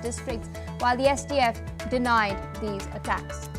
districts, while the SDF denied these attacks.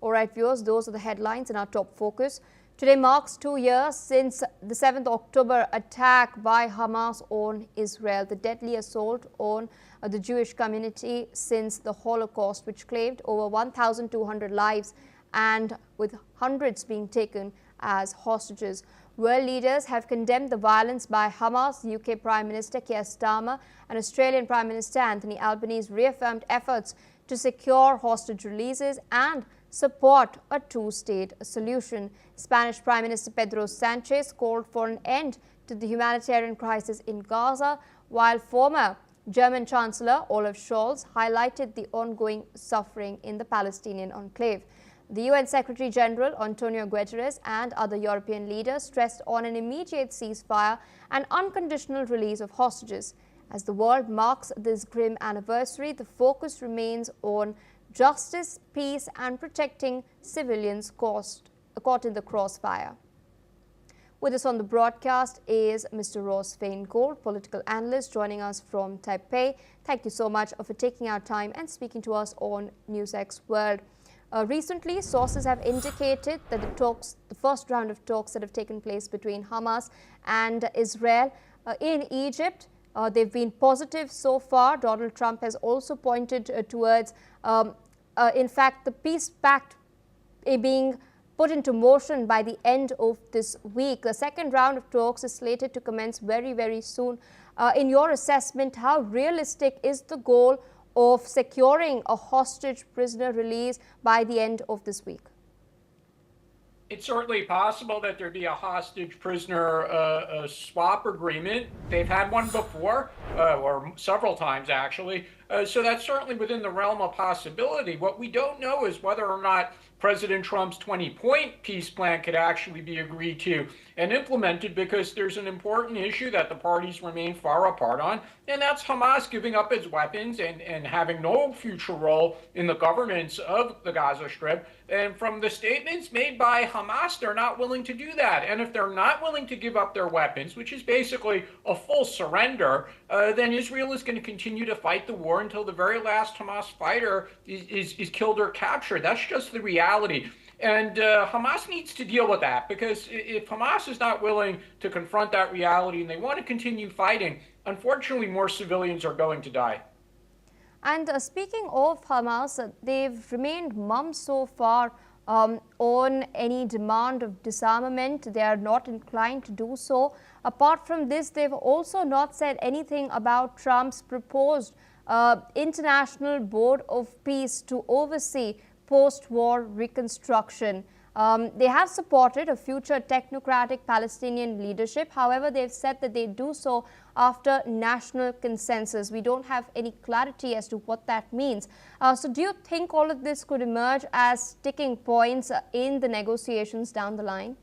All right, viewers, those are the headlines in our top focus. Today marks 2 years since the 7th October attack by Hamas on Israel, the deadly assault on the Jewish community since the Holocaust, which claimed over 1,200 lives and with hundreds being taken as hostages. World leaders have condemned the violence by Hamas. UK Prime Minister Keir Starmer and Australian Prime Minister Anthony Albanese reaffirmed efforts to secure hostage releases and support a two-state solution. Spanish Prime Minister Pedro Sanchez called for an end to the humanitarian crisis in Gaza, while former German Chancellor Olaf Scholz highlighted the ongoing suffering in the Palestinian enclave. The UN Secretary General Antonio Guterres and other European leaders stressed on an immediate ceasefire and unconditional release of hostages. As the world marks this grim anniversary, the focus remains on justice, peace and protecting civilians caught in the crossfire. With us on the broadcast is Mr. Ross Feingold, political analyst, joining us from Taipei. Thank you so much for taking our time and speaking to us on NewsX World. Recently, sources have indicated that the first round of talks that have taken place between Hamas and Israel in Egypt, they've been positive so far. Donald Trump has also pointed towards, in fact, the peace pact being put into motion by the end of this week. The second round of talks is slated to commence very, very soon. In your assessment, how realistic is the goal of securing a hostage prisoner release by the end of this week? It's certainly possible that there'd be a hostage prisoner swap agreement. They've had one before, or several times actually. So that's certainly within the realm of possibility. What we don't know is whether or not President Trump's 20-point peace plan could actually be agreed to and implemented, because there's an important issue that the parties remain far apart on, and that's Hamas giving up its weapons and having no future role in the governance of the Gaza Strip. And from the statements made by Hamas, they're not willing to do that. And if they're not willing to give up their weapons, which is basically a full surrender, then Israel is going to continue to fight the war until the very last Hamas fighter is killed or captured. That's just the reality. And Hamas needs to deal with that, because if Hamas is not willing to confront that reality and they want to continue fighting, unfortunately, more civilians are going to die. And speaking of Hamas, they've remained mum so far on any demand of disarmament. They are not inclined to do so. Apart from this, they've also not said anything about Trump's proposed International Board of Peace to oversee post-war reconstruction. They have supported a future technocratic Palestinian leadership. However, they've said that they do so after national consensus. We don't have any clarity as to what that means. So do you think all of this could emerge as sticking points in the negotiations down the line?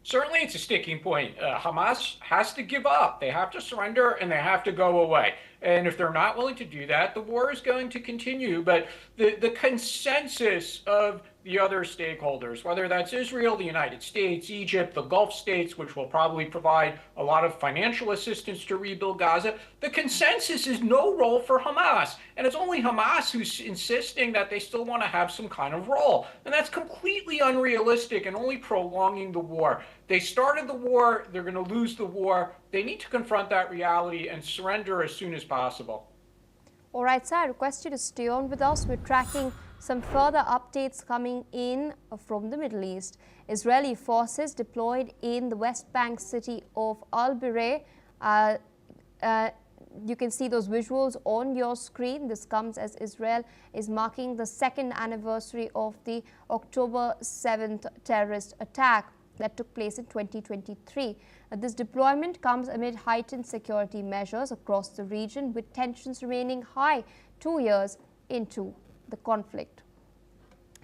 Certainly, it's a sticking point. Hamas has to give up. They have to surrender and they have to go away. And if they're not willing to do that, the war is going to continue. But the consensus of the other stakeholders, whether that's Israel, the United States, Egypt, the Gulf states, which will probably provide a lot of financial assistance to rebuild Gaza, the consensus is no role for Hamas. And it's only Hamas who's insisting that they still want to have some kind of role. And that's completely unrealistic and only prolonging the war. They started the war, they're going to lose the war. They need to confront that reality and surrender as soon as possible. All right, sir, I request you to stay on with us. We're tracking some further updates coming in from the Middle East. Israeli forces deployed in the West Bank city of Al-Bireh. You can see those visuals on your screen. This comes as Israel is marking the second anniversary of the October 7th terrorist attack that took place in 2023. This deployment comes amid heightened security measures across the region, with tensions remaining high 2 years into the conflict.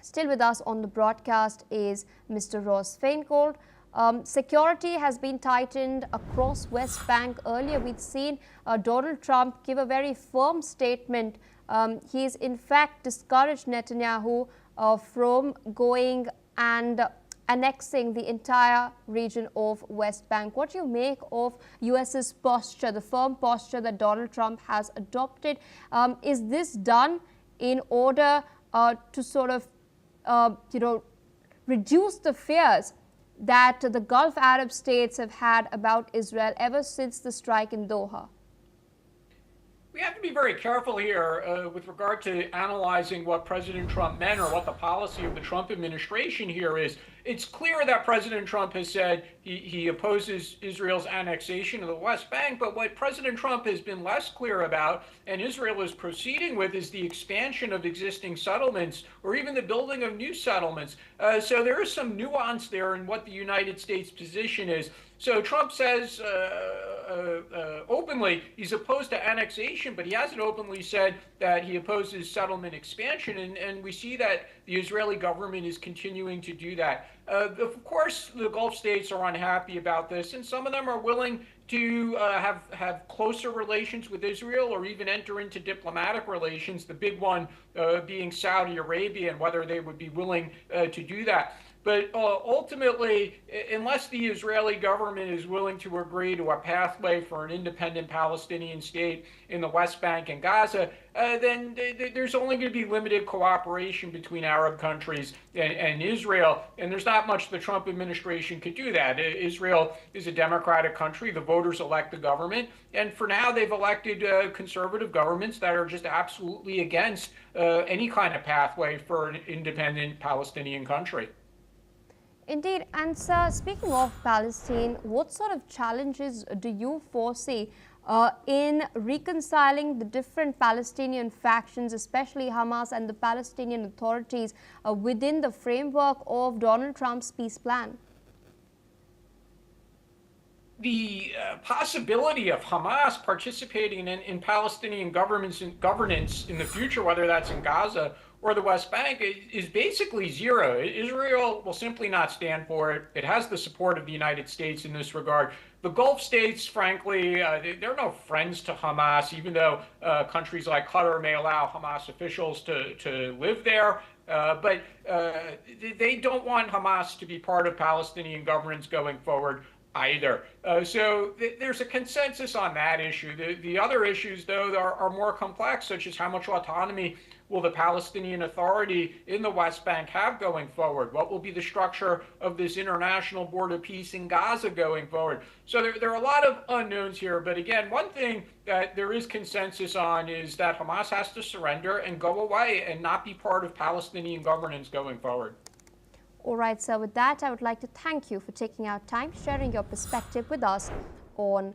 Still with us on the broadcast is Mr. Ross Feingold. Security has been tightened across West Bank. Earlier, we'd seen Donald Trump give a very firm statement. He's in fact discouraged Netanyahu from going and annexing the entire region of West Bank. What do you make of US's posture, the firm posture that Donald Trump has adopted? Is this done in order to sort of, reduce the fears that the Gulf Arab states have had about Israel ever since the strike in Doha? We have to be very careful here with regard to analyzing what President Trump meant or what the policy of the Trump administration here is. It's clear that President Trump has said he opposes Israel's annexation of the West Bank, but what President Trump has been less clear about, and Israel is proceeding with, is the expansion of existing settlements or even the building of new settlements. So there is some nuance there in what the United States position is. So Trump says openly he's opposed to annexation, but he hasn't openly said that he opposes settlement expansion. And we see that the Israeli government is continuing to do that. Of course, the Gulf states are unhappy about this, and some of them are willing to have closer relations with Israel or even enter into diplomatic relations, the big one being Saudi Arabia and whether they would be willing to do that. But ultimately, unless the Israeli government is willing to agree to a pathway for an independent Palestinian state in the West Bank and Gaza, then there's only going to be limited cooperation between Arab countries and Israel. And there's not much the Trump administration could do that. Israel is a democratic country. The voters elect the government. And for now, they've elected conservative governments that are just absolutely against any kind of pathway for an independent Palestinian country. Indeed. And sir, speaking of Palestine, what sort of challenges do you foresee in reconciling the different Palestinian factions, especially Hamas and the Palestinian authorities, within the framework of Donald Trump's peace plan? The possibility of Hamas participating in Palestinian governance in the future, whether that's in Gaza or the West Bank, is basically zero. Israel will simply not stand for it. It has the support of the United States in this regard. The Gulf states, frankly, they're no friends to Hamas, even though countries like Qatar may allow Hamas officials to live there. But they don't want Hamas to be part of Palestinian governance going forward either. So there's a consensus on that issue. The other issues, though, are more complex, such as how much autonomy will the Palestinian Authority in the West Bank have going forward? What will be the structure of this International Board of Peace in Gaza going forward? So there are a lot of unknowns here. But again, one thing that there is consensus on is that Hamas has to surrender and go away and not be part of Palestinian governance going forward. All right, sir. With that, I would like to thank you for taking out time, sharing your perspective with us on